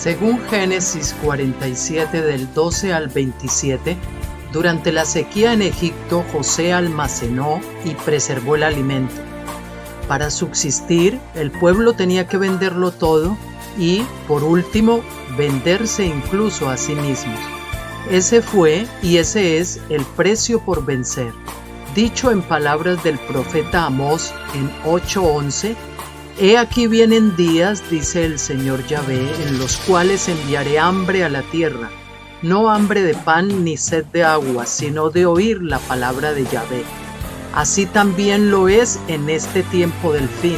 Según Génesis 47 del 12 al 27, durante la sequía en Egipto, José almacenó y preservó el alimento. Para subsistir, el pueblo tenía que venderlo todo y, por último, venderse incluso a sí mismos. Ese fue y ese es el precio por vencer. Dicho en palabras del profeta Amós en 8:11, He aquí vienen días, dice el Señor Yahvé, en los cuales enviaré hambre a la tierra, no hambre de pan ni sed de agua, sino de oír la palabra de Yahvé. Así también lo es en este tiempo del fin,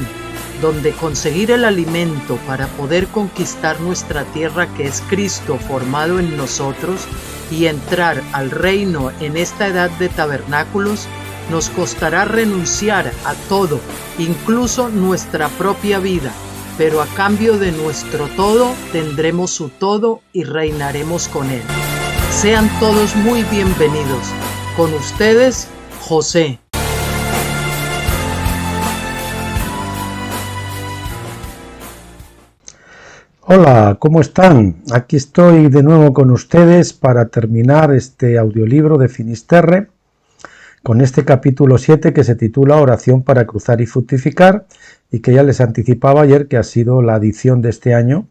donde conseguir el alimento para poder conquistar nuestra tierra, que es Cristo formado en nosotros, y entrar al reino en esta edad de tabernáculos, nos costará renunciar a todo, incluso nuestra propia vida, pero a cambio de nuestro todo tendremos su todo y reinaremos con él. Sean todos muy bienvenidos. Con ustedes, José. Hola, ¿cómo están? Aquí estoy de nuevo con ustedes para terminar este audiolibro de Finisterre, con este capítulo 7 que se titula Oración para cruzar y fructificar, y que ya les anticipaba ayer que ha sido la edición de este año.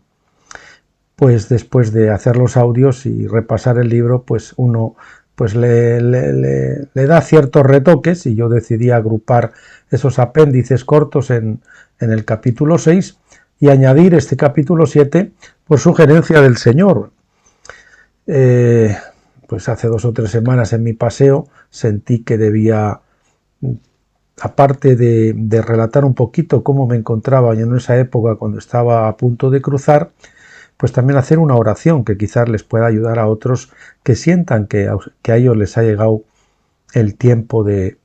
Pues después de hacer los audios y repasar el libro, pues uno pues le da ciertos retoques, y yo decidí agrupar esos apéndices cortos en el capítulo 6 y añadir este capítulo 7 por sugerencia del Señor. Pues hace 2 o 3 semanas en mi paseo sentí que debía, aparte de relatar un poquito cómo me encontraba yo en esa época cuando estaba a punto de cruzar, pues también hacer una oración que quizás les pueda ayudar a otros que sientan que a ellos les ha llegado el tiempo de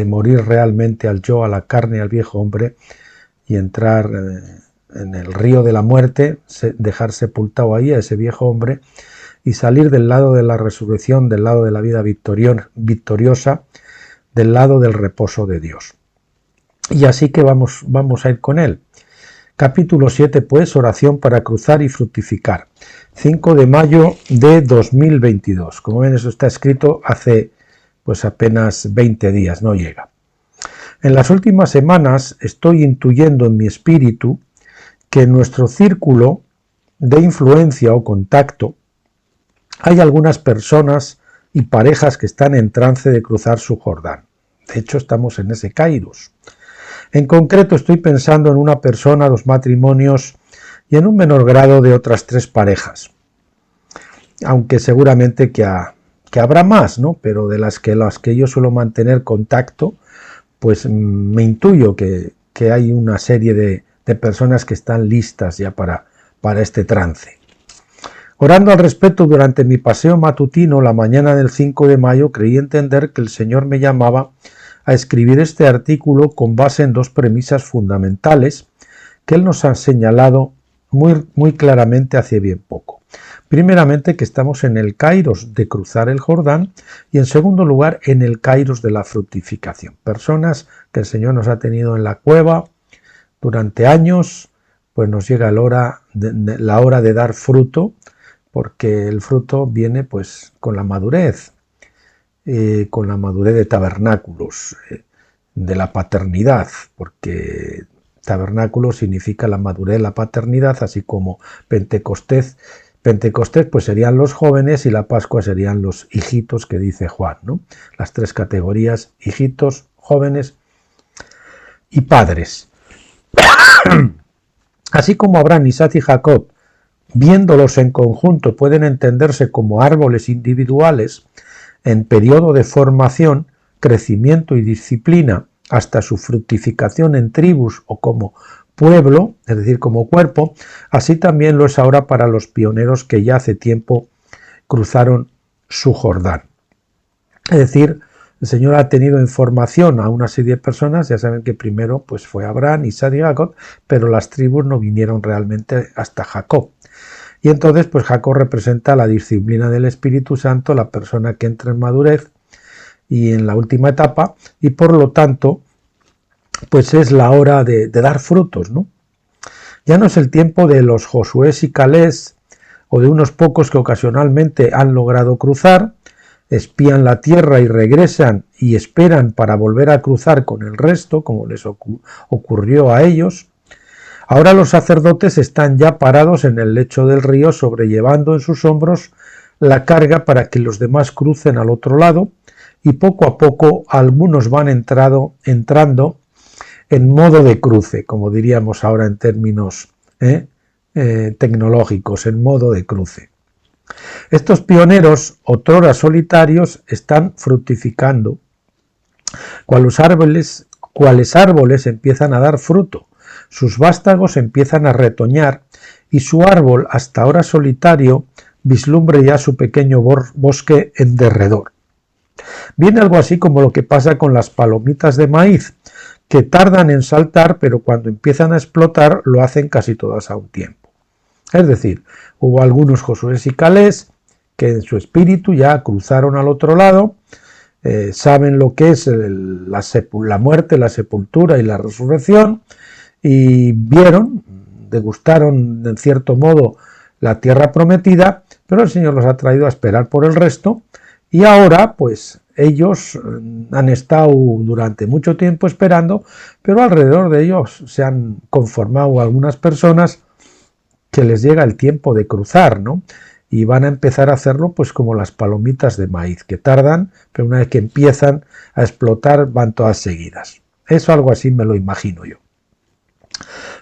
morir realmente al yo, a la carne, al viejo hombre, y entrar en el río de la muerte, dejar sepultado ahí a ese viejo hombre y salir del lado de la resurrección, del lado de la vida victoriosa, del lado del reposo de Dios. Y así que vamos a ir con él. Capítulo 7, pues, oración para cruzar y fructificar. 5 de mayo de 2022. Como ven, eso está escrito hace pues apenas 20 días, no llega. En las últimas semanas estoy intuyendo en mi espíritu que en nuestro círculo de influencia o contacto hay algunas personas y parejas que están en trance de cruzar su Jordán. De hecho, estamos en ese kairos. En concreto, estoy pensando en una persona, 2 matrimonios y en un menor grado de otras 3 parejas. Aunque seguramente que habrá más, ¿no? Pero de las que yo suelo mantener contacto, pues me intuyo que hay una serie de personas que están listas ya para este trance. Orando al respecto durante mi paseo matutino la mañana del 5 de mayo, creí entender que el Señor me llamaba a escribir este artículo con base en 2 premisas fundamentales que Él nos ha señalado muy claramente hace bien poco. Primeramente, que estamos en el kairos de cruzar el Jordán, y en segundo lugar, en el kairos de la fructificación. Personas que el Señor nos ha tenido en la cueva durante años, pues nos llega la hora de dar fruto, porque el fruto viene pues con la madurez de tabernáculos, de la paternidad, porque tabernáculo significa la madurez, la paternidad, así como Pentecostés pues serían los jóvenes y la Pascua serían los hijitos que dice Juan, ¿no? Las 3 categorías: hijitos, jóvenes y padres. Así como Abraham, Isaac y Jacob, viéndolos en conjunto, pueden entenderse como árboles individuales en periodo de formación, crecimiento y disciplina hasta su fructificación en tribus o como pueblo, es decir, como cuerpo, así también lo es ahora para los pioneros que ya hace tiempo cruzaron su Jordán. Es decir, el Señor ha tenido en formación a una serie de personas. Ya saben que primero pues fue Abraham, Isaac y Jacob, pero las tribus no vinieron realmente hasta Jacob. Y entonces pues Jacob representa la disciplina del Espíritu Santo, la persona que entra en madurez y en la última etapa, y por lo tanto pues es la hora de dar frutos, ¿no? Ya no es el tiempo de los Josués y Calés o de unos pocos que ocasionalmente han logrado cruzar, espían la tierra y regresan y esperan para volver a cruzar con el resto, como les ocurrió a ellos. Ahora los sacerdotes están ya parados en el lecho del río, sobrellevando en sus hombros la carga para que los demás crucen al otro lado, y poco a poco algunos van entrando en modo de cruce, como diríamos ahora en términos tecnológicos, en modo de cruce. Estos pioneros, otrora solitarios, están fructificando. Cuáles árboles empiezan a dar fruto, sus vástagos empiezan a retoñar y su árbol, hasta ahora solitario, vislumbre ya su pequeño bosque en derredor. Viene algo así como lo que pasa con las palomitas de maíz, que tardan en saltar, pero cuando empiezan a explotar lo hacen casi todas a un tiempo. Es decir, hubo algunos Josué y Calés que en su espíritu ya cruzaron al otro lado, saben lo que es la muerte, la sepultura y la resurrección, y vieron, degustaron en cierto modo la tierra prometida, pero el Señor los ha traído a esperar por el resto, y ahora pues ellos han estado durante mucho tiempo esperando, pero alrededor de ellos se han conformado algunas personas que les llega el tiempo de cruzar, ¿no? Y van a empezar a hacerlo pues como las palomitas de maíz, que tardan, pero una vez que empiezan a explotar van todas seguidas. Eso algo así me lo imagino yo.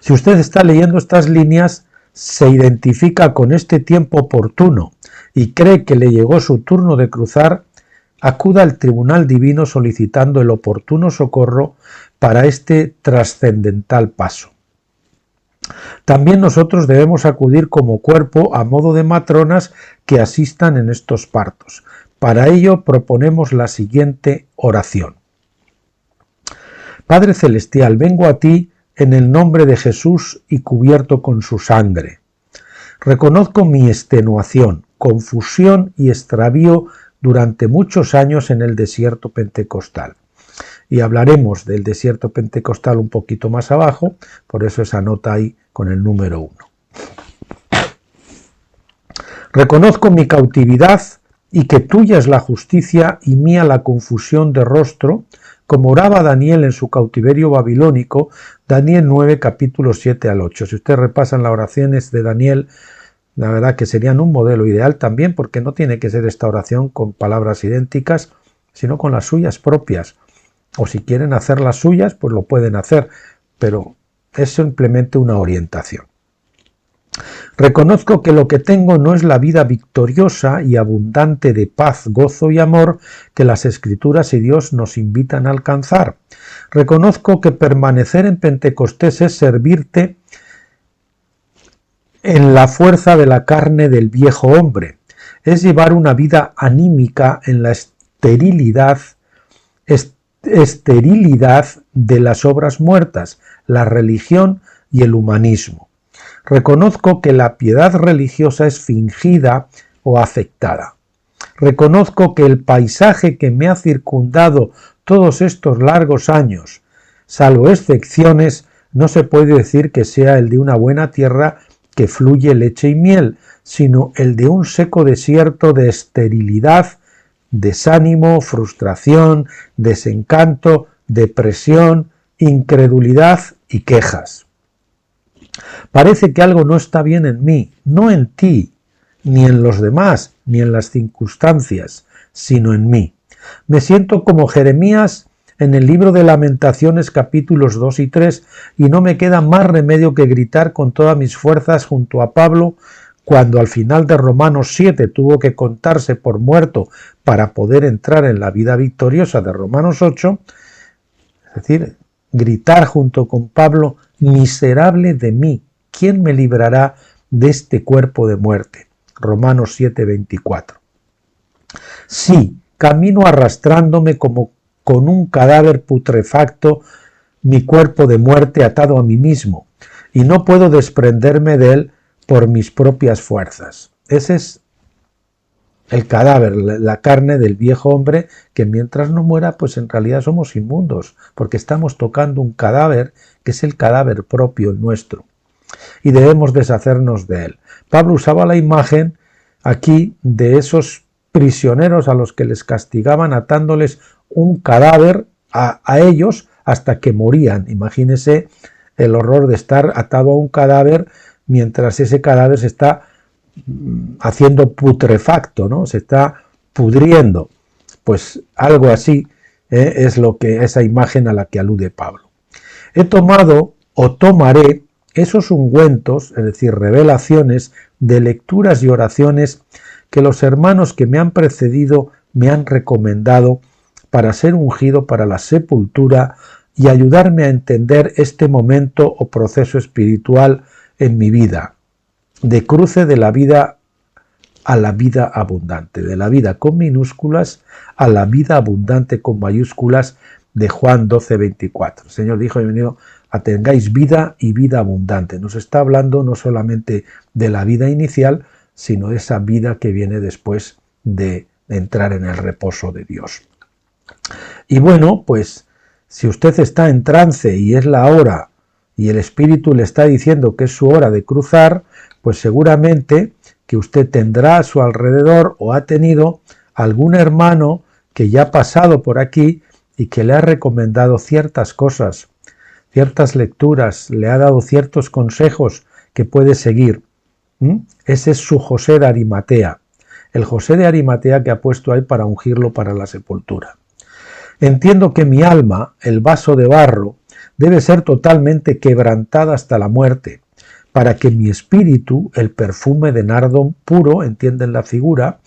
Si usted está leyendo estas líneas, se identifica con este tiempo oportuno y cree que le llegó su turno de cruzar, acuda al tribunal divino solicitando el oportuno socorro para este trascendental paso. También nosotros debemos acudir como cuerpo a modo de matronas que asistan en estos partos. Para ello proponemos la siguiente oración. Padre Celestial, vengo a ti en el nombre de Jesús y cubierto con su sangre. Reconozco mi extenuación, confusión y extravío durante muchos años en el desierto pentecostal. Y hablaremos del desierto pentecostal un poquito más abajo, por eso esa nota ahí con el número 1. Reconozco mi cautividad y que tuya es la justicia y mía la confusión de rostro, como oraba Daniel en su cautiverio babilónico, Daniel 9, capítulos 7 al 8. Si ustedes repasan las oraciones de Daniel, la verdad que serían un modelo ideal también, porque no tiene que ser esta oración con palabras idénticas, sino con las suyas propias. O si quieren hacer las suyas, pues lo pueden hacer, pero es simplemente una orientación. Reconozco que lo que tengo no es la vida victoriosa y abundante de paz, gozo y amor que las Escrituras y Dios nos invitan a alcanzar. Reconozco que permanecer en Pentecostés es servirte en la fuerza de la carne del viejo hombre, es llevar una vida anímica en la esterilidad de las obras muertas, la religión y el humanismo. Reconozco que la piedad religiosa es fingida o afectada. Reconozco que el paisaje que me ha circundado todos estos largos años, salvo excepciones, no se puede decir que sea el de una buena tierra que fluye leche y miel, sino el de un seco desierto de esterilidad, desánimo, frustración, desencanto, depresión, incredulidad y quejas. Parece que algo no está bien en mí, no en ti, ni en los demás, ni en las circunstancias, sino en mí. Me siento como Jeremías en el libro de Lamentaciones capítulos 2 y 3 y no me queda más remedio que gritar con todas mis fuerzas junto a Pablo cuando al final de Romanos 7 tuvo que contarse por muerto para poder entrar en la vida victoriosa de Romanos 8, es decir, gritar junto con Pablo, miserable de mí, ¿quién me librará de este cuerpo de muerte? Romanos 7, 24. Sí, camino arrastrándome como con un cadáver putrefacto, mi cuerpo de muerte atado a mí mismo, y no puedo desprenderme de él por mis propias fuerzas. Ese es el cadáver, la carne del viejo hombre, que mientras no muera, pues en realidad somos inmundos, porque estamos tocando un cadáver que es el cadáver propio, el nuestro, y debemos deshacernos de él. Pablo usaba la imagen aquí de esos prisioneros a los que les castigaban atándoles un cadáver a ellos hasta que morían. Imagínese el horror de estar atado a un cadáver mientras ese cadáver se está haciendo putrefacto, ¿no? Se está pudriendo. Pues algo así es lo que esa imagen a la que alude Pablo. He tomado o tomaré esos ungüentos, es decir, revelaciones de lecturas y oraciones que los hermanos que me han precedido me han recomendado para ser ungido para la sepultura y ayudarme a entender este momento o proceso espiritual en mi vida, de cruce de la vida a la vida abundante, de la vida con minúsculas a la vida abundante con mayúsculas de Juan 12:24. El Señor dijo: he venido a tengáis vida y vida abundante. Nos está hablando no solamente de la vida inicial, sino de esa vida que viene después de entrar en el reposo de Dios. Y bueno, pues si usted está en trance y es la hora y el Espíritu le está diciendo que es su hora de cruzar, pues seguramente que usted tendrá a su alrededor o ha tenido algún hermano que ya ha pasado por aquí y que le ha recomendado ciertas cosas, ciertas lecturas, le ha dado ciertos consejos que puede seguir. Ese es su José de Arimatea, el José de Arimatea que ha puesto ahí para ungirlo para la sepultura. Entiendo que mi alma, el vaso de barro, debe ser totalmente quebrantada hasta la muerte, para que mi espíritu, el perfume de nardo puro, entienden la figura,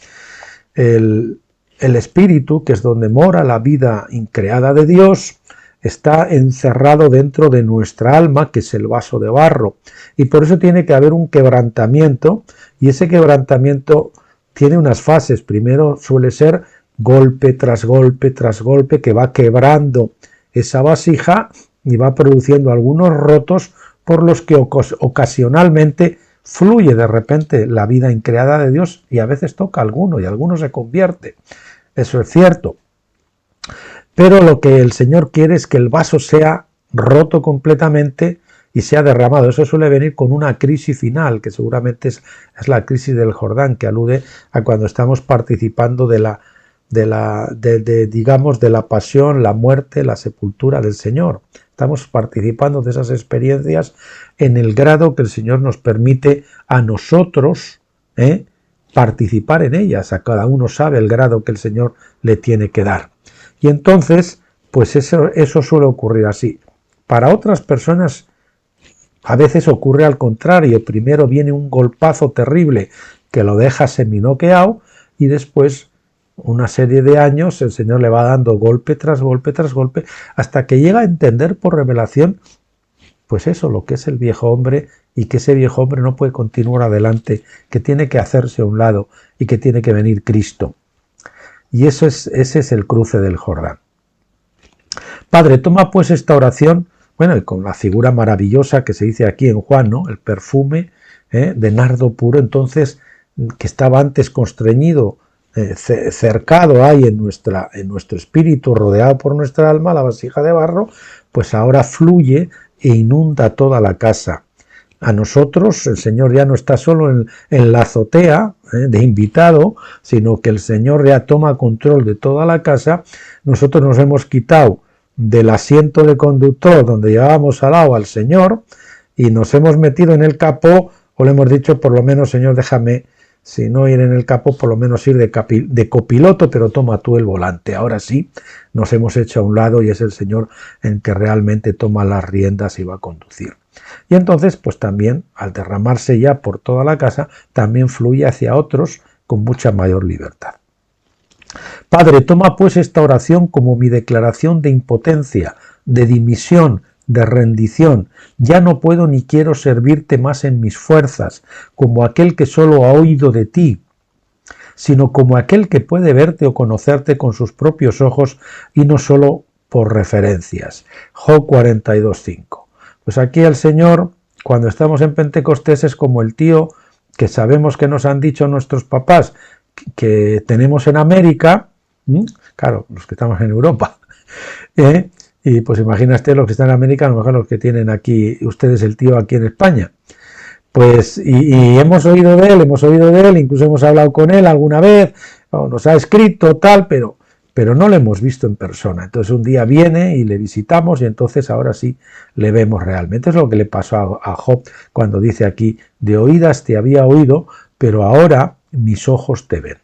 el espíritu, que es donde mora la vida increada de Dios, está encerrado dentro de nuestra alma, que es el vaso de barro, y por eso tiene que haber un quebrantamiento, y ese quebrantamiento tiene unas fases. Primero suele ser golpe tras golpe tras golpe, que va quebrando esa vasija y va produciendo algunos rotos por los que ocasionalmente fluye de repente la vida increada de Dios, y a veces toca a alguno y alguno se convierte. Eso es cierto. Pero lo que el Señor quiere es que el vaso sea roto completamente y sea derramado. Eso suele venir con una crisis final, que seguramente es la crisis del Jordán, que alude a cuando estamos participando de la pasión, la muerte, la sepultura del Señor. Estamos participando de esas experiencias en el grado que el Señor nos permite a nosotros participar en ellas. A cada uno sabe el grado que el Señor le tiene que dar. Y entonces, pues eso suele ocurrir así. Para otras personas a veces ocurre al contrario. Primero viene un golpazo terrible que lo deja seminoqueado y después una serie de años el Señor le va dando golpe tras golpe tras golpe hasta que llega a entender por revelación pues eso, lo que es el viejo hombre, y que ese viejo hombre no puede continuar adelante, que tiene que hacerse a un lado y que tiene que venir Cristo. Y ese es el cruce del Jordán. Padre, toma pues esta oración, bueno, y con la figura maravillosa que se dice aquí en Juan, ¿no? El perfume de nardo puro, entonces, que estaba antes constreñido, cercado ahí en nuestro espíritu, rodeado por nuestra alma, la vasija de barro, pues ahora fluye e inunda toda la casa. A nosotros el Señor ya no está solo en la azotea de invitado, sino que el Señor ya toma control de toda la casa. Nosotros nos hemos quitado del asiento de conductor donde llevábamos al lado al Señor y nos hemos metido en el capó, o le hemos dicho: por lo menos, Señor, déjame, si no ir en el capó, por lo menos ir de copiloto, pero toma tú el volante. Ahora sí, nos hemos hecho a un lado y es el Señor el que realmente toma las riendas y va a conducir. Y entonces, pues también, al derramarse ya por toda la casa, también fluye hacia otros con mucha mayor libertad. Padre, toma pues esta oración como mi declaración de impotencia, de dimisión, de rendición. Ya no puedo ni quiero servirte más en mis fuerzas, como aquel que solo ha oído de ti, sino como aquel que puede verte o conocerte con sus propios ojos y no solo por referencias. Job 42:5. Pues aquí el Señor, cuando estamos en Pentecostés, es como el tío que sabemos que nos han dicho nuestros papás que tenemos en América, claro, los que estamos en Europa, y pues imagínate los que están en América, a lo mejor los que tienen aquí ustedes el tío aquí en España. Pues, y hemos oído de él, incluso hemos hablado con él alguna vez, o nos ha escrito tal, pero no lo hemos visto en persona. Entonces un día viene y le visitamos y entonces ahora sí le vemos realmente. Es lo que le pasó a Job cuando dice aquí, de oídas te había oído, pero ahora mis ojos te ven.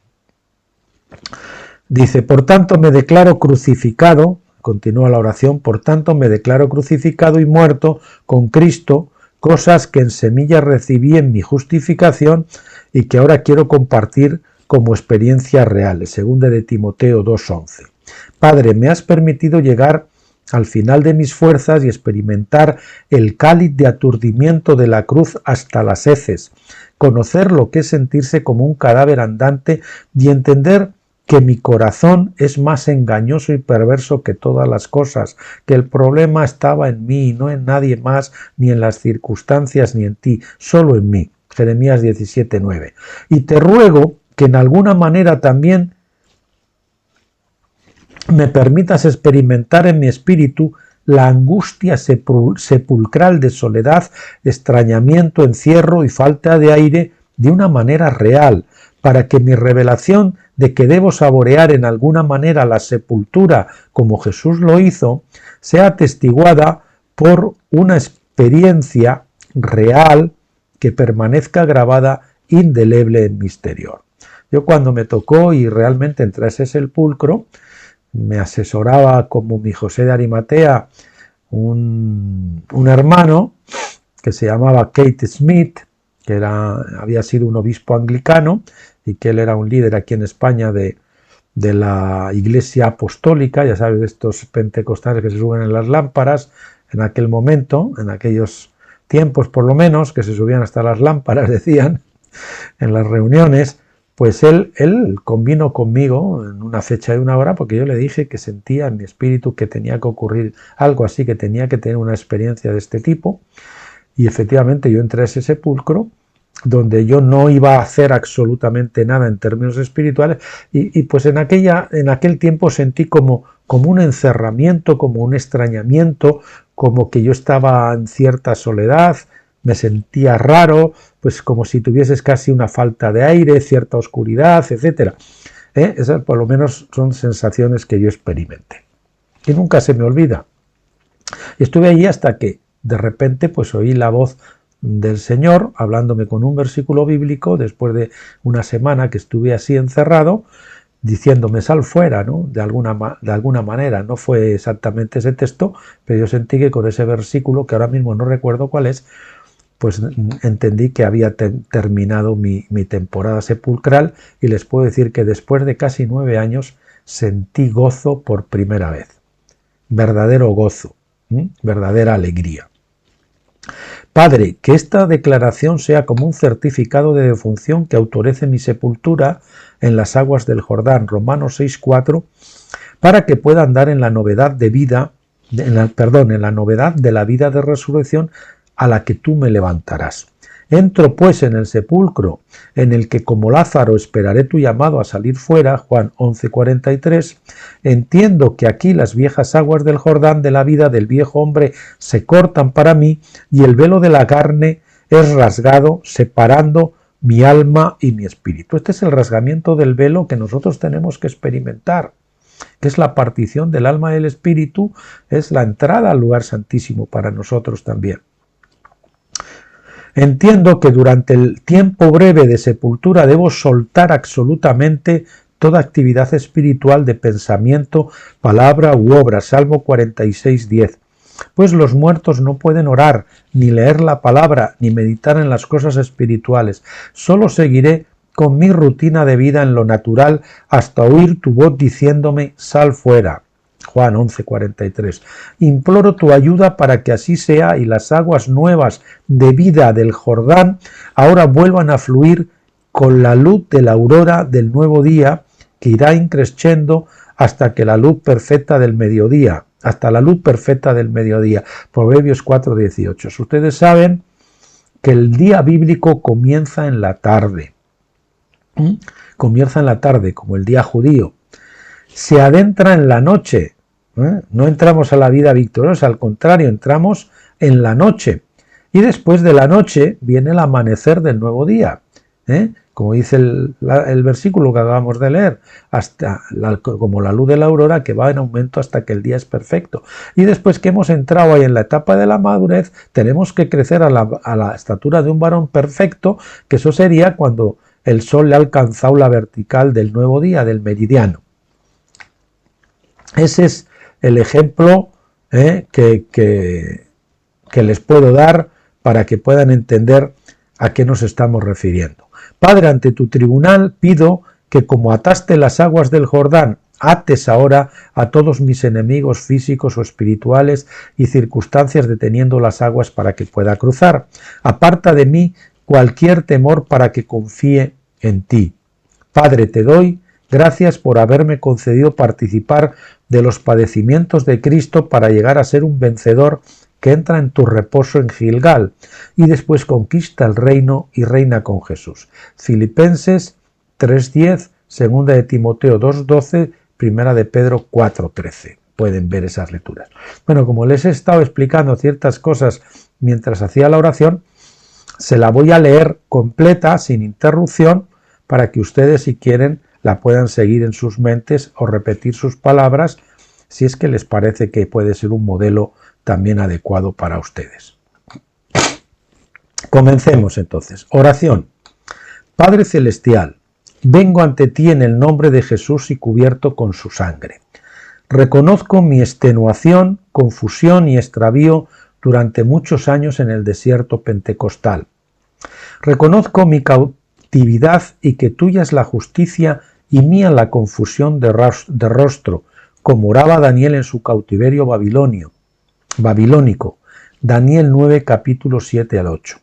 Dice, por tanto me declaro crucificado, continúa la oración, por tanto me declaro crucificado y muerto con Cristo, cosas que en semilla recibí en mi justificación y que ahora quiero compartir como experiencias reales. Segunda de Timoteo 2:11. Padre, me has permitido llegar al final de mis fuerzas y experimentar el cáliz de aturdimiento de la cruz hasta las heces, conocer lo que es sentirse como un cadáver andante y entender que mi corazón es más engañoso y perverso que todas las cosas, que el problema estaba en mí, no en nadie más, ni en las circunstancias, ni en ti, solo en mí. Jeremías 17:9. Y te ruego que en alguna manera también me permitas experimentar en mi espíritu la angustia sepulcral de soledad, extrañamiento, encierro y falta de aire de una manera real, para que mi revelación de que debo saborear en alguna manera la sepultura como Jesús lo hizo, sea atestiguada por una experiencia real que permanezca grabada indeleble en mi exterior. Yo cuando me tocó y realmente entré a ese sepulcro, me asesoraba como mi José de Arimatea un hermano que se llamaba Kate Smith, que había sido un obispo anglicano y que él era un líder aquí en España de la Iglesia Apostólica, ya sabes, de estos pentecostales que se suben en las lámparas, en aquel momento, en aquellos tiempos por lo menos, que se subían hasta las lámparas, decían, en las reuniones. Pues él convino conmigo en una fecha y una hora porque yo le dije que sentía en mi espíritu que tenía que ocurrir algo así, que tenía que tener una experiencia de este tipo. Y efectivamente yo entré a ese sepulcro donde yo no iba a hacer absolutamente nada en términos espirituales y pues en aquel tiempo sentí como un encerramiento, como un extrañamiento, como que yo estaba en cierta soledad, me sentía raro, pues como si tuvieses casi una falta de aire, cierta oscuridad, etc. Esas por lo menos son sensaciones que yo experimenté. Y nunca se me olvida. Y estuve allí hasta que de repente pues oí la voz del Señor hablándome con un versículo bíblico después de una semana que estuve así encerrado, diciéndome sal fuera, ¿no? De alguna manera. No fue exactamente ese texto, pero yo sentí que con ese versículo, que ahora mismo no recuerdo cuál es, pues entendí que había terminado mi temporada sepulcral y les puedo decir que después de casi 9 años sentí gozo por primera vez. Verdadero gozo, verdadera alegría. Padre, que esta declaración sea como un certificado de defunción que autorice mi sepultura en las aguas del Jordán, Romanos 6:4, para que pueda andar en la novedad de vida, en la novedad de la vida de resurrección a la que tú me levantarás. Entro pues en el sepulcro, en el que como Lázaro esperaré tu llamado a salir fuera, Juan 11:43, entiendo que aquí las viejas aguas del Jordán de la vida del viejo hombre se cortan para mí y el velo de la carne es rasgado, separando mi alma y mi espíritu. Este es el rasgamiento del velo que nosotros tenemos que experimentar, que es la partición del alma y del espíritu, es la entrada al lugar santísimo para nosotros también. Entiendo que durante el tiempo breve de sepultura debo soltar absolutamente toda actividad espiritual de pensamiento, palabra u obra. Salmo 46:10. Pues los muertos no pueden orar, ni leer la palabra, ni meditar en las cosas espirituales. Solo seguiré con mi rutina de vida en lo natural hasta oír tu voz diciéndome sal fuera. Juan 11:43. Imploro tu ayuda para que así sea y las aguas nuevas de vida del Jordán ahora vuelvan a fluir con la luz de la aurora del nuevo día que irá increciendo hasta la luz perfecta del mediodía. Proverbios 4:18. Ustedes saben que el día bíblico comienza en la tarde. Comienza en la tarde, como el día judío. Se adentra en la noche. No entramos a la vida victoriosa, al contrario, entramos en la noche. Y después de la noche viene el amanecer del nuevo día, como dice el versículo que acabamos de leer, como la luz de la aurora que va en aumento hasta que el día es perfecto. Y después que hemos entrado ahí en la etapa de la madurez, tenemos que crecer a la estatura de un varón perfecto, que eso sería cuando el sol le ha alcanzado la vertical del nuevo día, del meridiano. Ese es el ejemplo que les puedo dar para que puedan entender a qué nos estamos refiriendo. Padre, ante tu tribunal pido que como ataste las aguas del Jordán, ates ahora a todos mis enemigos físicos o espirituales y circunstancias deteniendo las aguas para que pueda cruzar. Aparta de mí cualquier temor para que confíe en ti. Padre, te doy gracias por haberme concedido participar de los padecimientos de Cristo para llegar a ser un vencedor que entra en tu reposo en Gilgal y después conquista el reino y reina con Jesús. Filipenses 3:10, segunda de Timoteo 2:12, primera de Pedro 4:13. Pueden ver esas lecturas. Bueno, como les he estado explicando ciertas cosas mientras hacía la oración, se la voy a leer completa, sin interrupción, para que ustedes, si quieren, la puedan seguir en sus mentes o repetir sus palabras, si es que les parece que puede ser un modelo también adecuado para ustedes. Comencemos entonces. Oración. Padre Celestial, vengo ante ti en el nombre de Jesús y cubierto con su sangre. Reconozco mi extenuación, confusión y extravío durante muchos años en el desierto pentecostal. Reconozco mi cautividad y que tuya es la justicia y mía la confusión de rostro, como oraba Daniel en su cautiverio babilónico. Daniel 9, capítulos 7 al 8.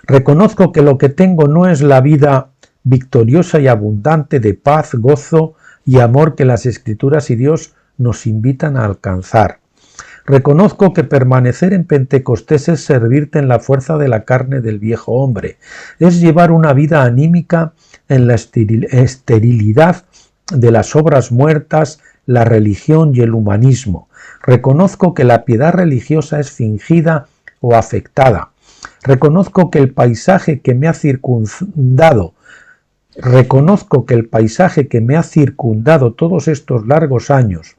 Reconozco que lo que tengo no es la vida victoriosa y abundante de paz, gozo y amor que las Escrituras y Dios nos invitan a alcanzar. Reconozco que permanecer en Pentecostés es servirte en la fuerza de la carne del viejo hombre, es llevar una vida anímica en la esterilidad de las obras muertas, la religión y el humanismo. Reconozco que la piedad religiosa es fingida o afectada. Reconozco que el paisaje que me ha circundado todos estos largos años,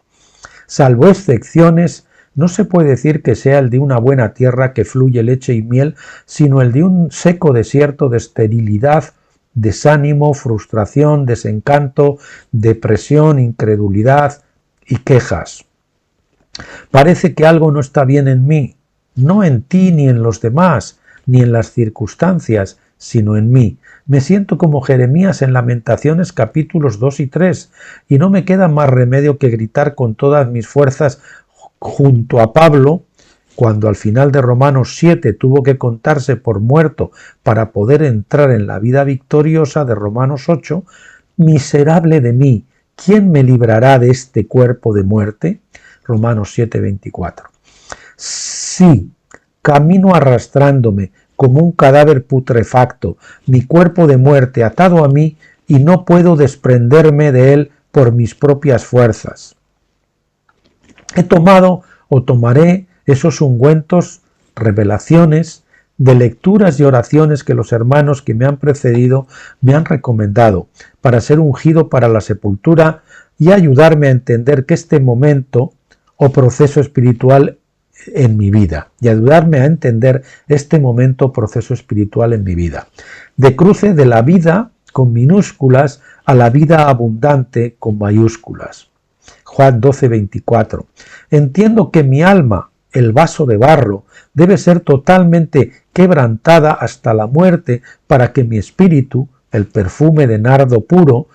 salvo excepciones, no se puede decir que sea el de una buena tierra que fluye leche y miel, sino el de un seco desierto de esterilidad, desánimo, frustración, desencanto, depresión, incredulidad y quejas. Parece que algo no está bien en mí, no en ti ni en los demás, ni en las circunstancias, sino en mí. Me siento como Jeremías en Lamentaciones capítulos 2 y 3, y no me queda más remedio que gritar con todas mis fuerzas junto a Pablo, cuando al final de Romanos 7 tuvo que contarse por muerto para poder entrar en la vida victoriosa de Romanos 8, miserable de mí, ¿quién me librará de este cuerpo de muerte? Romanos 7:24. Sí, camino arrastrándome como un cadáver putrefacto, mi cuerpo de muerte atado a mí y no puedo desprenderme de él por mis propias fuerzas. He tomado o tomaré esos ungüentos, revelaciones, de lecturas y oraciones que los hermanos que me han precedido me han recomendado para ser ungido para la sepultura y ayudarme a entender que este momento o proceso espiritual en mi vida, de cruce de la vida con minúsculas a la vida abundante con mayúsculas. Juan 12:24. Entiendo que mi alma, el vaso de barro, debe ser totalmente quebrantada hasta la muerte para que mi espíritu, el perfume de nardo puro,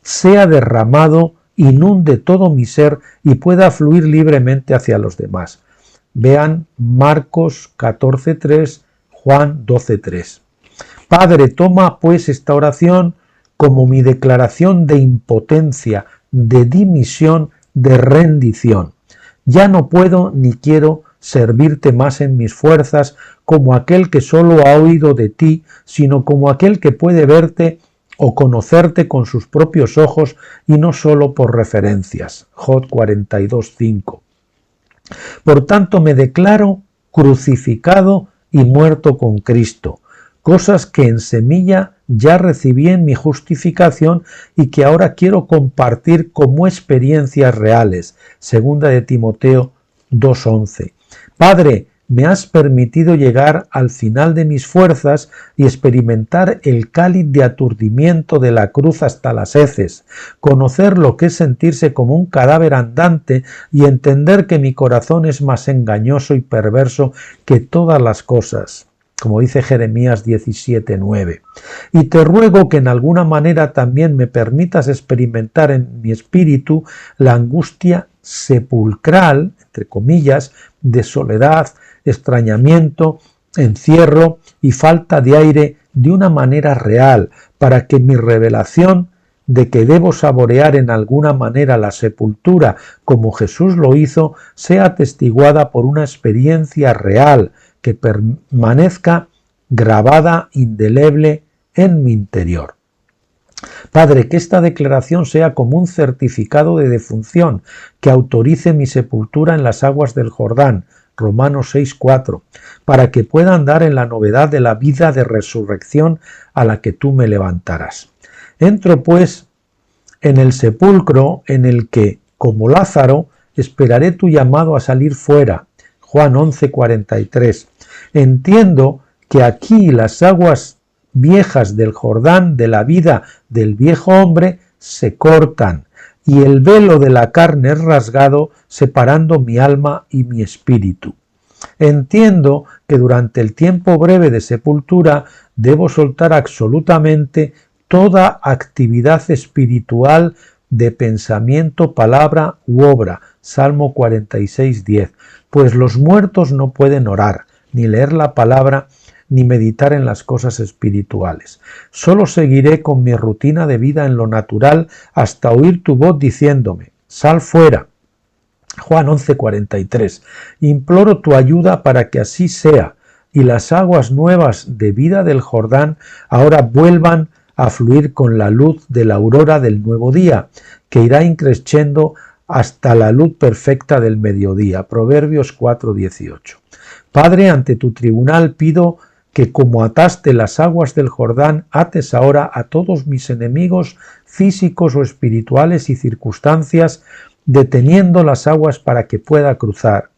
sea derramado, inunde todo mi ser y pueda fluir libremente hacia los demás. Vean Marcos 14:3, Juan 12:3. Padre, toma pues esta oración como mi declaración de impotencia, de dimisión, de rendición. Ya no puedo ni quiero servirte más en mis fuerzas como aquel que solo ha oído de ti, sino como aquel que puede verte o conocerte con sus propios ojos y no solo por referencias. Job 42:5. Por tanto, me declaro crucificado y muerto con Cristo, cosas que en semilla ya recibí en mi justificación y que ahora quiero compartir como experiencias reales. Segunda de Timoteo 2:11. Padre, me has permitido llegar al final de mis fuerzas y experimentar el cáliz de aturdimiento de la cruz hasta las heces, conocer lo que es sentirse como un cadáver andante y entender que mi corazón es más engañoso y perverso que todas las cosas, como dice Jeremías 17:9. Y te ruego que en alguna manera también me permitas experimentar en mi espíritu la angustia sepulcral, entre comillas, de soledad, extrañamiento, encierro y falta de aire de una manera real, para que mi revelación de que debo saborear en alguna manera la sepultura como Jesús lo hizo, sea atestiguada por una experiencia real que permanezca grabada indeleble en mi interior. Padre, que esta declaración sea como un certificado de defunción que autorice mi sepultura en las aguas del Jordán, Romanos 6:4, para que pueda andar en la novedad de la vida de resurrección a la que tú me levantarás. Entro pues en el sepulcro en el que, como Lázaro, esperaré tu llamado a salir fuera. Juan 11:43. Entiendo que aquí las aguas viejas del Jordán de la vida del viejo hombre se cortan y el velo de la carne es rasgado, separando mi alma y mi espíritu. Entiendo que durante el tiempo breve de sepultura debo soltar absolutamente toda actividad espiritual de pensamiento, palabra u obra. Salmo 46:10. Pues los muertos no pueden orar, ni leer la palabra, ni meditar en las cosas espirituales. Solo seguiré con mi rutina de vida en lo natural hasta oír tu voz diciéndome, sal fuera. Juan 11:43. Imploro tu ayuda para que así sea, y las aguas nuevas de vida del Jordán ahora vuelvan a fluir con la luz de la aurora del nuevo día, que irá increciendo hasta la luz perfecta del mediodía. Proverbios 4:18. Padre, ante tu tribunal pido que como ataste las aguas del Jordán, ates ahora a todos mis enemigos físicos o espirituales y circunstancias, deteniendo las aguas para que pueda cruzar.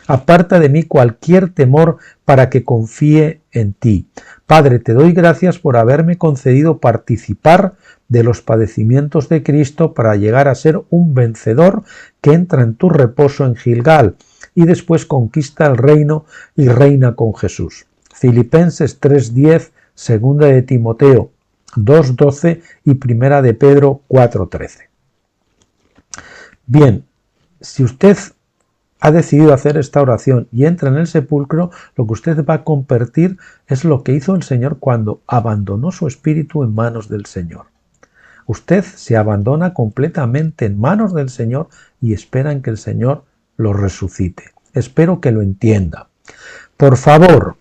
Aparta de mí cualquier temor para que confíe en ti. Padre, te doy gracias por haberme concedido participar de los padecimientos de Cristo para llegar a ser un vencedor que entra en tu reposo en Gilgal y después conquista el reino y reina con Jesús. Filipenses 3:10, segunda de Timoteo 2:12 y primera de Pedro 4:13. Bien, si usted ha decidido hacer esta oración y entra en el sepulcro, lo que usted va a convertir es lo que hizo el Señor cuando abandonó su espíritu en manos del Señor. Usted se abandona completamente en manos del Señor y espera en que el Señor lo resucite. Espero que lo entienda. Por favor,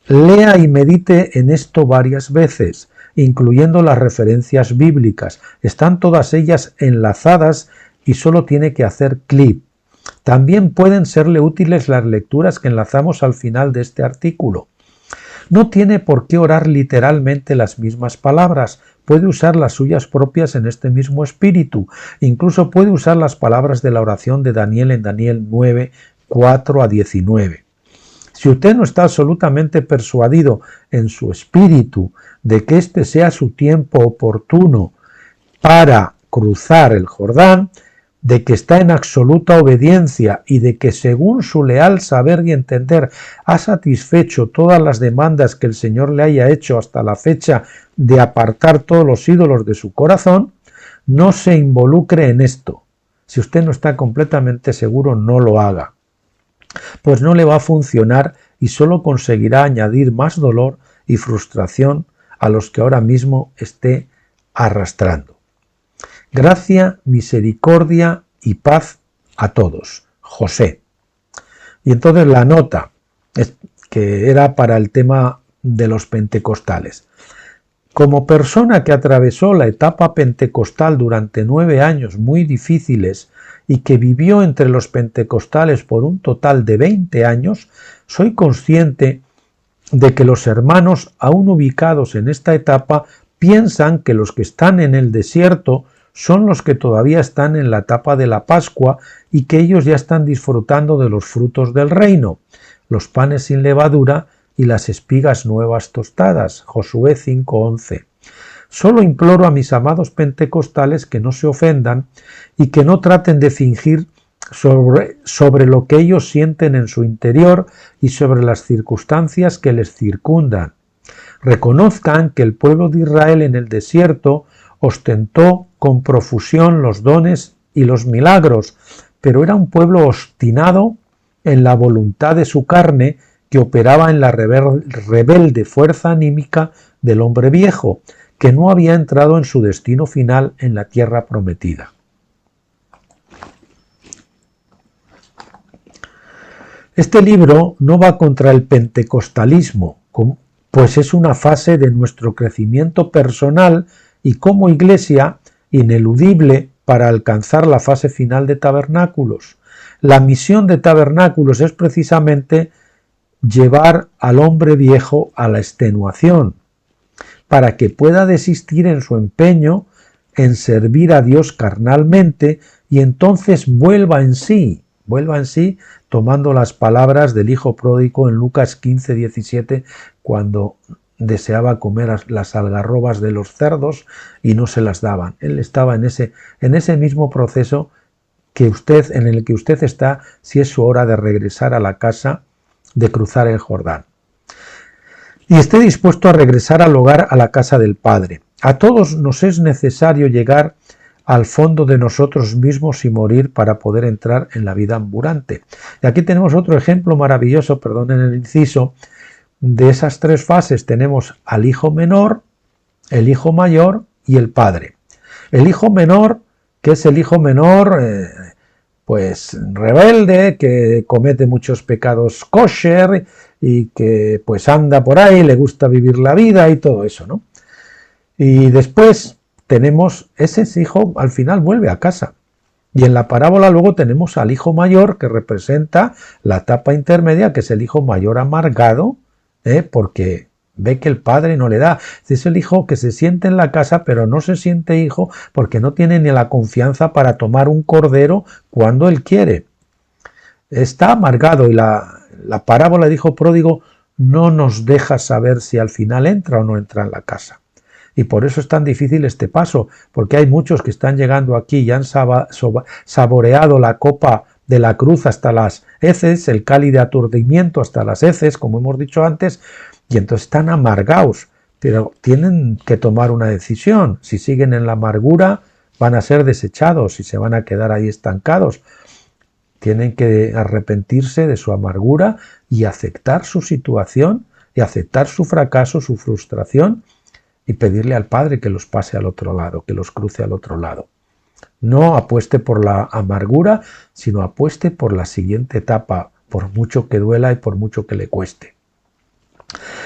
lea y medite en esto varias veces, incluyendo las referencias bíblicas. Están todas ellas enlazadas y solo tiene que hacer clic. También pueden serle útiles las lecturas que enlazamos al final de este artículo. No tiene por qué orar literalmente las mismas palabras, puede usar las suyas propias en este mismo espíritu. Incluso puede usar las palabras de la oración de Daniel en Daniel 9, 4 a 19. Si usted no está absolutamente persuadido en su espíritu de que este sea su tiempo oportuno para cruzar el Jordán, de que está en absoluta obediencia y de que según su leal saber y entender ha satisfecho todas las demandas que el Señor le haya hecho hasta la fecha de apartar todos los ídolos de su corazón, no se involucre en esto. Si usted no está completamente seguro, no lo haga, pues no le va a funcionar y solo conseguirá añadir más dolor y frustración a los que ahora mismo esté arrastrando. Gracia, misericordia y paz a todos. José. Y entonces la nota, que era para el tema de los pentecostales. Como persona que atravesó la etapa pentecostal durante 9 años muy difíciles y que vivió entre los pentecostales por un total de 20 años, soy consciente de que los hermanos aún ubicados en esta etapa piensan que los que están en el desierto son los que todavía están en la etapa de la Pascua y que ellos ya están disfrutando de los frutos del reino, los panes sin levadura y las espigas nuevas tostadas. Josué 5:11. Solo imploro a mis amados pentecostales que no se ofendan y que no traten de fingir sobre lo que ellos sienten en su interior y sobre las circunstancias que les circundan. Reconozcan que el pueblo de Israel en el desierto ostentó con profusión los dones y los milagros, pero era un pueblo obstinado en la voluntad de su carne que operaba en la rebelde fuerza anímica del hombre viejo, que no había entrado en su destino final en la tierra prometida. Este libro no va contra el pentecostalismo, pues es una fase de nuestro crecimiento personal y como iglesia ineludible para alcanzar la fase final de Tabernáculos. La misión de Tabernáculos es precisamente llevar al hombre viejo a la extenuación, para que pueda desistir en su empeño en servir a Dios carnalmente y entonces vuelva en sí, tomando las palabras del hijo pródigo en Lucas 15:17, cuando deseaba comer las algarrobas de los cerdos y no se las daban. Él estaba en ese mismo proceso en el que usted está, si es su hora de regresar a la casa, de cruzar el Jordán. Y esté dispuesto a regresar al hogar, a la casa del Padre. A todos nos es necesario llegar al fondo de nosotros mismos y morir para poder entrar en la vida ambulante. Y aquí tenemos otro ejemplo maravilloso, perdonen el inciso, de esas 3 fases. Tenemos al hijo menor, el hijo mayor y el padre. El hijo menor, que es el hijo menor, pues rebelde, que comete muchos pecados kosher y que pues anda por ahí, le gusta vivir la vida y todo eso, ¿no? Y después tenemos ese hijo, al final vuelve a casa. Y en la parábola luego tenemos al hijo mayor, que representa la etapa intermedia, que es el hijo mayor amargado, porque ve que el padre no le da. Es el hijo que se siente en la casa, pero no se siente hijo porque no tiene ni la confianza para tomar un cordero cuando él quiere. Está amargado y la parábola del hijo pródigo no nos deja saber si al final entra o no entra en la casa. Y por eso es tan difícil este paso, porque hay muchos que están llegando aquí y han saboreado la copa de la cruz hasta las heces, el cáliz de aturdimiento hasta las heces, como hemos dicho antes, y entonces están amargados, pero tienen que tomar una decisión. Si siguen en la amargura, van a ser desechados y se van a quedar ahí estancados. Tienen que arrepentirse de su amargura y aceptar su situación y aceptar su fracaso, su frustración y pedirle al Padre que los pase al otro lado, que los cruce al otro lado. No apueste por la amargura, sino apueste por la siguiente etapa, por mucho que duela y por mucho que le cueste.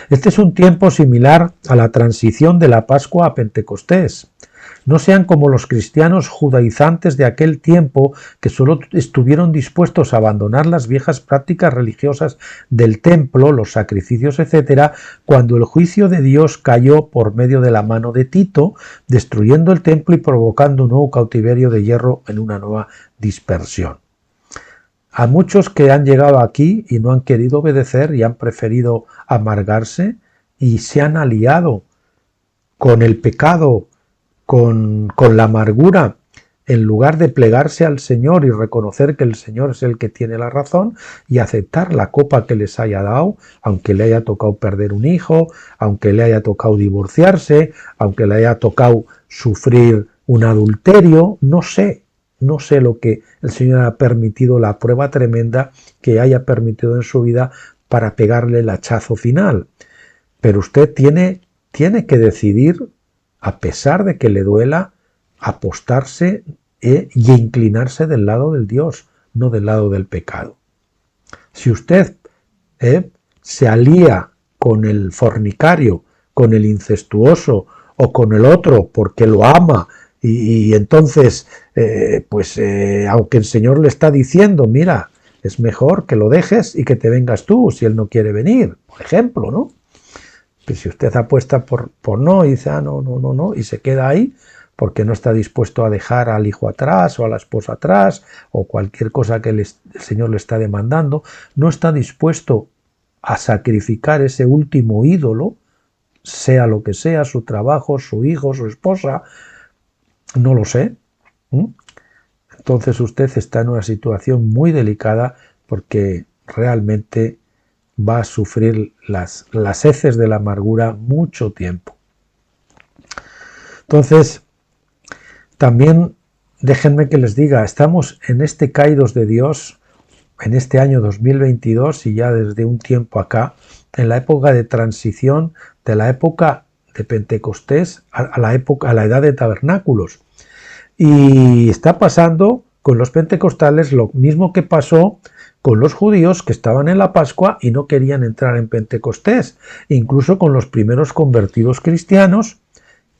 Este es un tiempo similar a la transición de la Pascua a Pentecostés. No sean como los cristianos judaizantes de aquel tiempo que solo estuvieron dispuestos a abandonar las viejas prácticas religiosas del templo, los sacrificios, etc., cuando el juicio de Dios cayó por medio de la mano de Tito, destruyendo el templo y provocando un nuevo cautiverio de hierro en una nueva dispersión. A muchos que han llegado aquí y no han querido obedecer y han preferido amargarse y se han aliado con el pecado, con la amargura, en lugar de plegarse al Señor y reconocer que el Señor es el que tiene la razón y aceptar la copa que les haya dado, aunque le haya tocado perder un hijo, aunque le haya tocado divorciarse, aunque le haya tocado sufrir un adulterio, no sé lo que el Señor ha permitido, la prueba tremenda que haya permitido en su vida para pegarle el hachazo final. Pero usted tiene que decidir, a pesar de que le duela, apostarse y inclinarse del lado del Dios, no del lado del pecado. Si usted se alía con el fornicario, con el incestuoso o con el otro porque lo ama y entonces, aunque el Señor le está diciendo, mira, es mejor que lo dejes y que te vengas tú si él no quiere venir, por ejemplo, ¿no? Pues si usted apuesta por no y dice, no, y se queda ahí porque no está dispuesto a dejar al hijo atrás o a la esposa atrás o cualquier cosa que el Señor le está demandando, no está dispuesto a sacrificar ese último ídolo, sea lo que sea, su trabajo, su hijo, su esposa, no lo sé. Entonces usted está en una situación muy delicada porque realmente va a sufrir las heces de la amargura mucho tiempo. Entonces, también déjenme que les diga, estamos en este Kairos de Dios, en este año 2022 y ya desde un tiempo acá, en la época de transición de la época de Pentecostés a la edad de tabernáculos. Y está pasando con los pentecostales lo mismo que pasó con los judíos que estaban en la Pascua y no querían entrar en Pentecostés, incluso con los primeros convertidos cristianos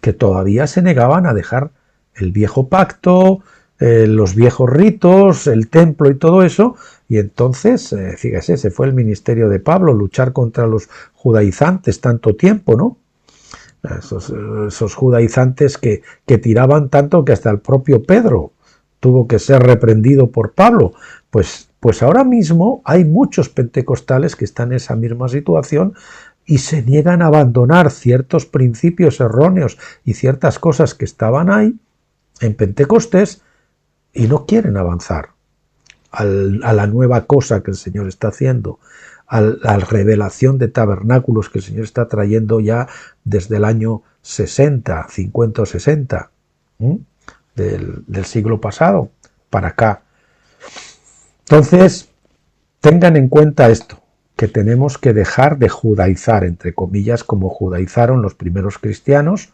que todavía se negaban a dejar el viejo pacto, los viejos ritos, el templo y todo eso, y entonces, fíjese, se fue el ministerio de Pablo, luchar contra los judaizantes tanto tiempo, ¿no? Esos judaizantes que tiraban tanto que hasta el propio Pedro tuvo que ser reprendido por Pablo. Pues ahora mismo hay muchos pentecostales que están en esa misma situación y se niegan a abandonar ciertos principios erróneos y ciertas cosas que estaban ahí en Pentecostés y no quieren avanzar a la nueva cosa que el Señor está haciendo, a la revelación de tabernáculos que el Señor está trayendo ya desde el año 60, 50 o 60 del siglo pasado para acá. Entonces, tengan en cuenta esto, que tenemos que dejar de judaizar, entre comillas, como judaizaron los primeros cristianos,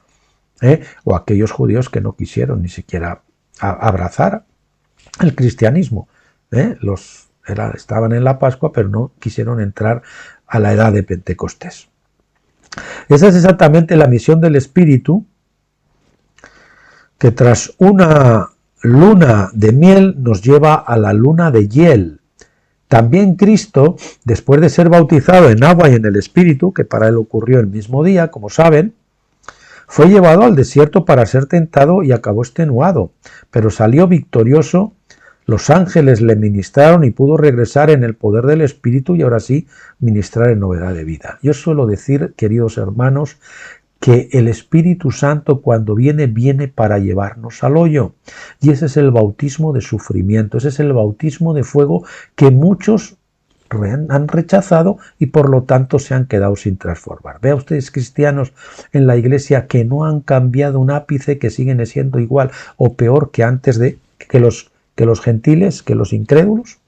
o aquellos judíos que no quisieron ni siquiera abrazar el cristianismo. Estaban en la Pascua, pero no quisieron entrar a la edad de Pentecostés. Esa es exactamente la misión del Espíritu, que tras una luna de miel nos lleva a la luna de hiel. También Cristo, después de ser bautizado en agua y en el Espíritu, que para él ocurrió el mismo día, como saben, fue llevado al desierto para ser tentado y acabó extenuado, pero salió victorioso. Los ángeles le ministraron y pudo regresar en el poder del Espíritu y ahora sí ministrar en novedad de vida. Yo suelo decir, queridos hermanos, que el Espíritu Santo cuando viene para llevarnos al hoyo. Y ese es el bautismo de sufrimiento, ese es el bautismo de fuego que muchos han rechazado y por lo tanto se han quedado sin transformar. Vea ustedes cristianos en la iglesia que no han cambiado un ápice, que siguen siendo igual o peor que antes de que los gentiles, que los incrédulos.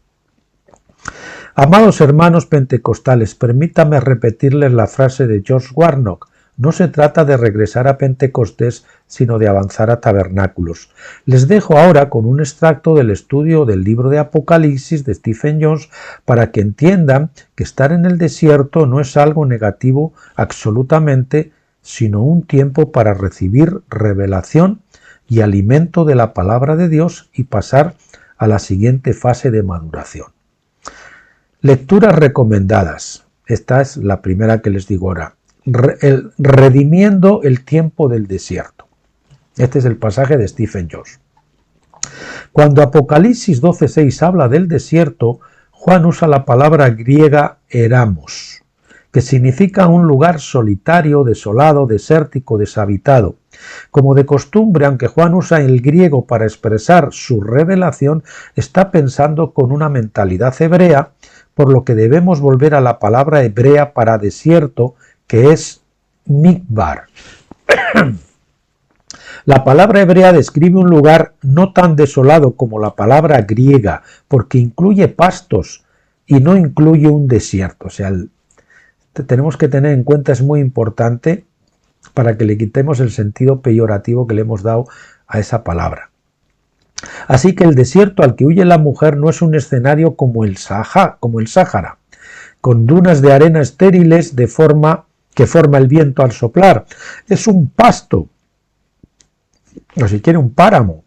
Amados hermanos pentecostales, permítame repetirles la frase de George Warnock: no se trata de regresar a Pentecostés, sino de avanzar a tabernáculos. Les dejo ahora con un extracto del estudio del libro de Apocalipsis de Stephen Jones para que entiendan que estar en el desierto no es algo negativo absolutamente, sino un tiempo para recibir revelación y alimento de la palabra de Dios y pasar a la siguiente fase de maduración. Lecturas recomendadas. Esta es la primera que les digo ahora. Redimiendo el tiempo del desierto. Este es el pasaje de Stephen Jones. Cuando Apocalipsis 12:6 habla del desierto, Juan usa la palabra griega eramos, que significa un lugar solitario, desolado, desértico, deshabitado. Como de costumbre, aunque Juan usa el griego para expresar su revelación, está pensando con una mentalidad hebrea, por lo que debemos volver a la palabra hebrea para desierto, que es mikbar. La palabra hebrea describe un lugar no tan desolado como la palabra griega, porque incluye pastos y no incluye un desierto. O sea, tenemos que tener en cuenta, es muy importante para que le quitemos el sentido peyorativo que le hemos dado a esa palabra. Así que el desierto al que huye la mujer no es un escenario como el Sáhara, con dunas de arena estériles de forma que forma el viento al soplar. Es un pasto, o si quiere un páramo,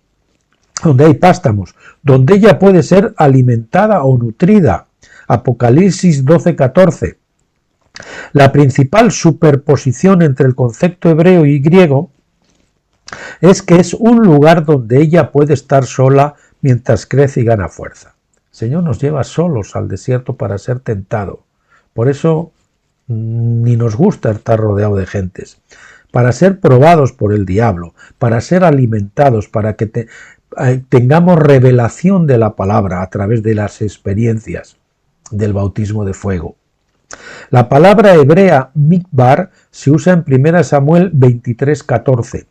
donde hay pástamos, donde ella puede ser alimentada o nutrida. Apocalipsis 12:14. La principal superposición entre el concepto hebreo y griego es que es un lugar donde ella puede estar sola mientras crece y gana fuerza. El Señor nos lleva solos al desierto para ser tentado. Por eso ni nos gusta estar rodeado de gentes. Para ser probados por el diablo, para ser alimentados, para que tengamos revelación de la palabra a través de las experiencias del bautismo de fuego. La palabra hebrea mikbar se usa en 1 Samuel 23:14.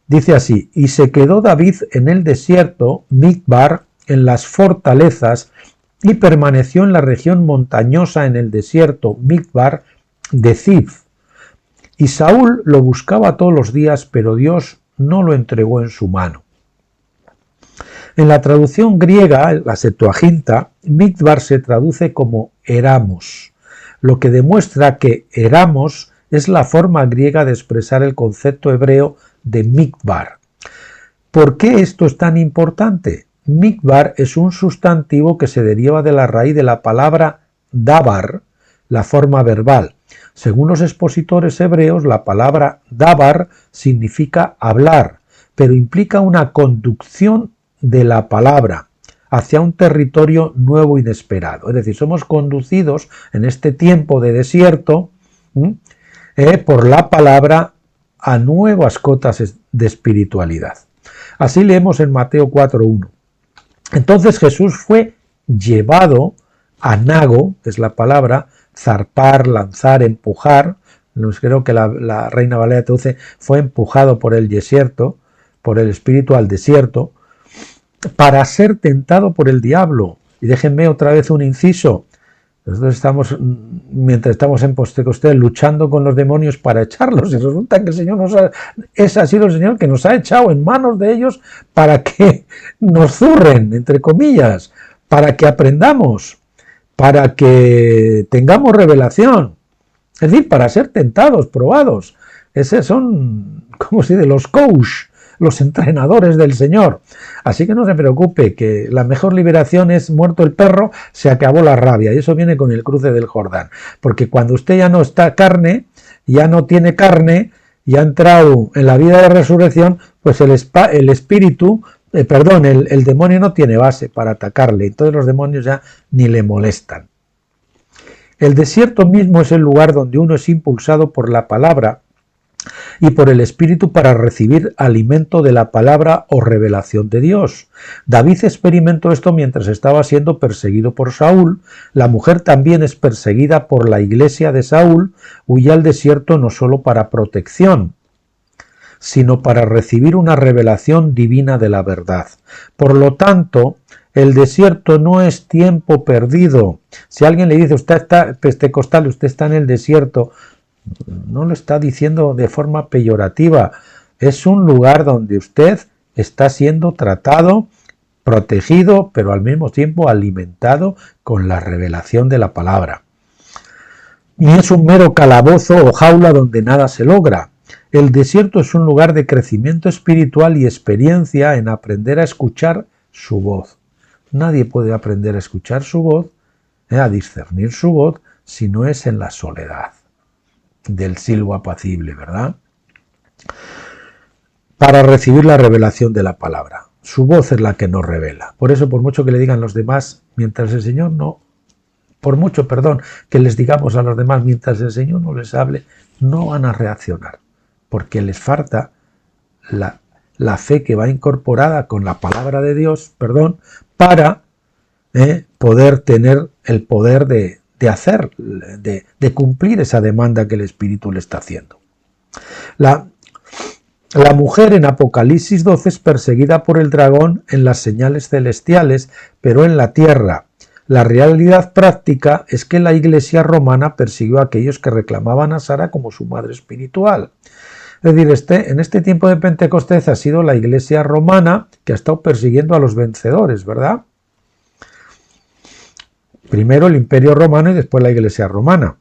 Dice así: y se quedó David en el desierto, mikbar, en las fortalezas, y permaneció en la región montañosa en el desierto, mikbar, de Zif. Y Saúl lo buscaba todos los días, pero Dios no lo entregó en su mano. En la traducción griega, la Septuaginta, mikbar se traduce como eramos, lo que demuestra que eramos es la forma griega de expresar el concepto hebreo de mikbar. ¿Por qué esto es tan importante? Mikbar es un sustantivo que se deriva de la raíz de la palabra dabar, la forma verbal. Según los expositores hebreos, la palabra dabar significa hablar, pero implica una conducción de la palabra hacia un territorio nuevo e inesperado. Es decir, somos conducidos en este tiempo de desierto por la palabra a nuevas cotas de espiritualidad. Así leemos en Mateo 4:1. Entonces Jesús fue llevado a nago, es la palabra, zarpar, lanzar, empujar. Creo que la Reina Valera traduce, fue empujado por el desierto, por el espíritu al desierto, para ser tentado por el diablo. Y déjenme otra vez un inciso. Nosotros estamos, mientras estamos en Pentecostés, luchando con los demonios para echarlos, y resulta que el Señor es así el Señor que nos ha echado en manos de ellos para que nos zurren, entre comillas, para que aprendamos, para que tengamos revelación, es decir, para ser tentados, probados. Esos son, ¿cómo se dice?, los coach, los entrenadores del Señor. Así que no se preocupe, que la mejor liberación es muerto el perro, se acabó la rabia, y eso viene con el cruce del Jordán, porque cuando usted ya no está carne, ya no tiene carne, ya ha entrado en la vida de resurrección, pues el espíritu, el demonio no tiene base para atacarle, entonces los demonios ya ni le molestan. El desierto mismo es el lugar donde uno es impulsado por la palabra y por el Espíritu para recibir alimento de la palabra o revelación de Dios. David experimentó esto mientras estaba siendo perseguido por Saúl. La mujer también es perseguida por la iglesia de Saúl, huye al desierto no solo para protección, sino para recibir una revelación divina de la verdad. Por lo tanto, el desierto no es tiempo perdido. Si alguien le dice, usted está pentecostal, usted está en el desierto, no lo está diciendo de forma peyorativa. Es un lugar donde usted está siendo tratado, protegido, pero al mismo tiempo alimentado con la revelación de la palabra. Ni es un mero calabozo o jaula donde nada se logra. El desierto es un lugar de crecimiento espiritual y experiencia en aprender a escuchar su voz. Nadie puede aprender a escuchar su voz, a discernir su voz, si no es en la soledad del silbo apacible, ¿verdad? Para recibir la revelación de la palabra. Su voz es la que nos revela. Por eso, por mucho que le digan los demás, mientras el Señor no, por mucho, que les digamos a los demás, mientras el Señor no les hable, no van a reaccionar, porque les falta la fe que va incorporada con la palabra de Dios, para poder tener el poder de cumplir esa demanda que el Espíritu le está haciendo. La mujer en Apocalipsis 12 es perseguida por el dragón en las señales celestiales, pero en la tierra. La realidad práctica es que la Iglesia romana persiguió a aquellos que reclamaban a Sara como su madre espiritual. Es decir, en este tiempo de Pentecostés ha sido la Iglesia romana que ha estado persiguiendo a los vencedores, ¿verdad? Primero el Imperio Romano y después la Iglesia romana.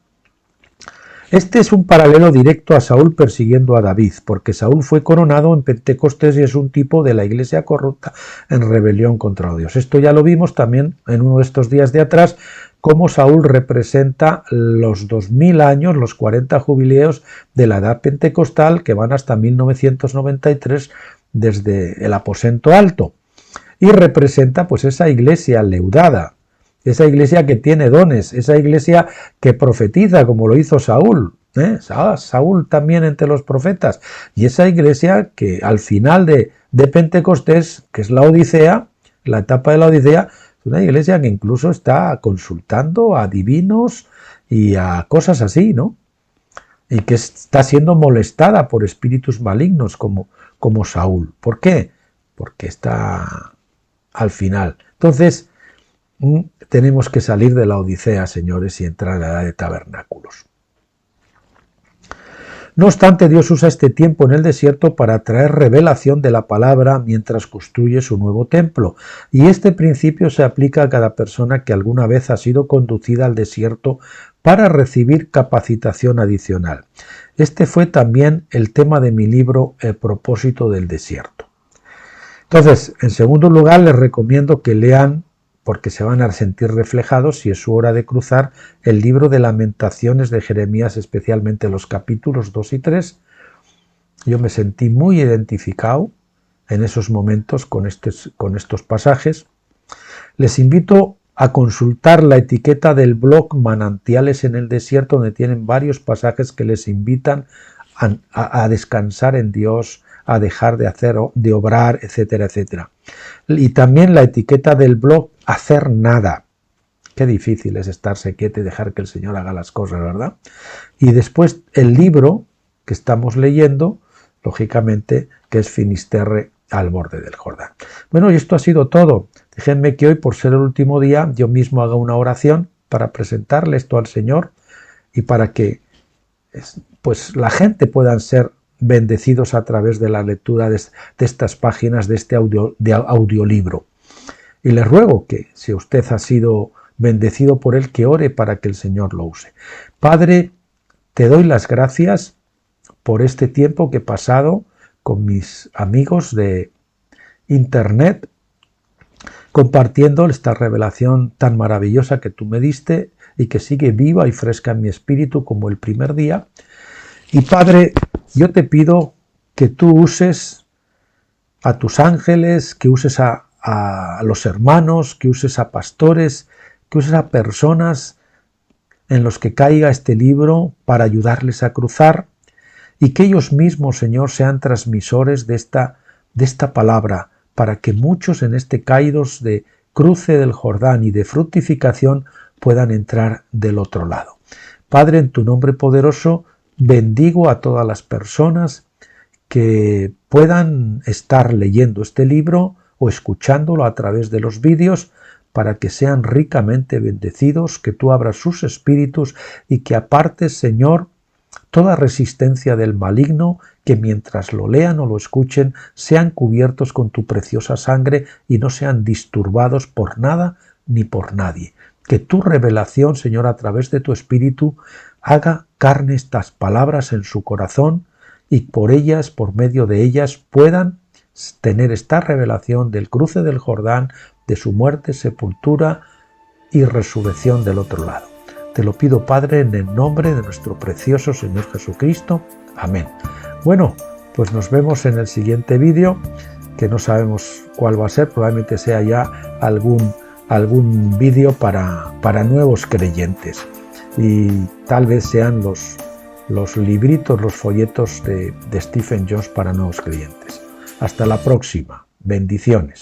Este es un paralelo directo a Saúl persiguiendo a David, porque Saúl fue coronado en Pentecostés y es un tipo de la iglesia corrupta en rebelión contra Dios. Esto ya lo vimos también en uno de estos días de atrás, cómo Saúl representa los 2000 años, los 40 jubileos de la edad pentecostal que van hasta 1993 desde el aposento alto. Y representa pues esa iglesia leudada, esa iglesia que tiene dones, esa iglesia que profetiza como lo hizo Saúl, Saúl también entre los profetas, y esa iglesia que al final de Pentecostés, que es la Odisea, la etapa de la Odisea, es una iglesia que incluso está consultando a divinos y a cosas así, ¿no? Y que está siendo molestada por espíritus malignos como Saúl. ¿Por qué? Porque está al final. Entonces, tenemos que salir de la Odisea, señores, y entrar en la edad de tabernáculos. No obstante, Dios usa este tiempo en el desierto para traer revelación de la palabra mientras construye su nuevo templo. Y este principio se aplica a cada persona que alguna vez ha sido conducida al desierto para recibir capacitación adicional. Este fue también el tema de mi libro El propósito del desierto. Entonces, en segundo lugar, les recomiendo que lean, porque se van a sentir reflejados si es su hora de cruzar, el libro de Lamentaciones de Jeremías, especialmente los capítulos 2 y 3. Yo me sentí muy identificado en esos momentos con estos pasajes. Les invito a consultar la etiqueta del blog Manantiales en el Desierto, donde tienen varios pasajes que les invitan a descansar en Dios, a dejar de obrar, etcétera, etcétera. Y también la etiqueta del blog Hacer Nada. Qué difícil es estarse quieto y dejar que el Señor haga las cosas, ¿verdad? Y después el libro que estamos leyendo, lógicamente, que es Finisterre al borde del Jordán. Bueno, y esto ha sido todo. Déjenme que hoy, por ser el último día, yo mismo haga una oración para presentarle esto al Señor y para que pues la gente pueda ser bendecidos a través de la lectura de estas páginas de este audiolibro. Y les ruego que, si usted ha sido bendecido por él, que ore para que el Señor lo use. Padre, te doy las gracias por este tiempo que he pasado con mis amigos de Internet, compartiendo esta revelación tan maravillosa que tú me diste y que sigue viva y fresca en mi espíritu como el primer día. Y Padre, yo te pido que tú uses a tus ángeles, que uses a los hermanos, que uses a pastores, que uses a personas en los que caiga este libro para ayudarles a cruzar y que ellos mismos, Señor, sean transmisores de esta palabra para que muchos en este kairos de cruce del Jordán y de fructificación puedan entrar del otro lado. Padre, en tu nombre poderoso, bendigo a todas las personas que puedan estar leyendo este libro o escuchándolo a través de los vídeos para que sean ricamente bendecidos, que tú abras sus espíritus y que apartes, Señor, toda resistencia del maligno, que mientras lo lean o lo escuchen sean cubiertos con tu preciosa sangre y no sean disturbados por nada ni por nadie. Que tu revelación, Señor, a través de tu espíritu, haga carne estas palabras en su corazón y por ellas, por medio de ellas, puedan tener esta revelación del cruce del Jordán, de su muerte, sepultura y resurrección del otro lado. Te lo pido, Padre, en el nombre de nuestro precioso Señor Jesucristo. Amén. Bueno, pues nos vemos en el siguiente vídeo, que no sabemos cuál va a ser, probablemente sea ya algún vídeo para nuevos creyentes. Y tal vez sean los libritos, los folletos de Stephen Jones para nuevos creyentes. Hasta la próxima. Bendiciones.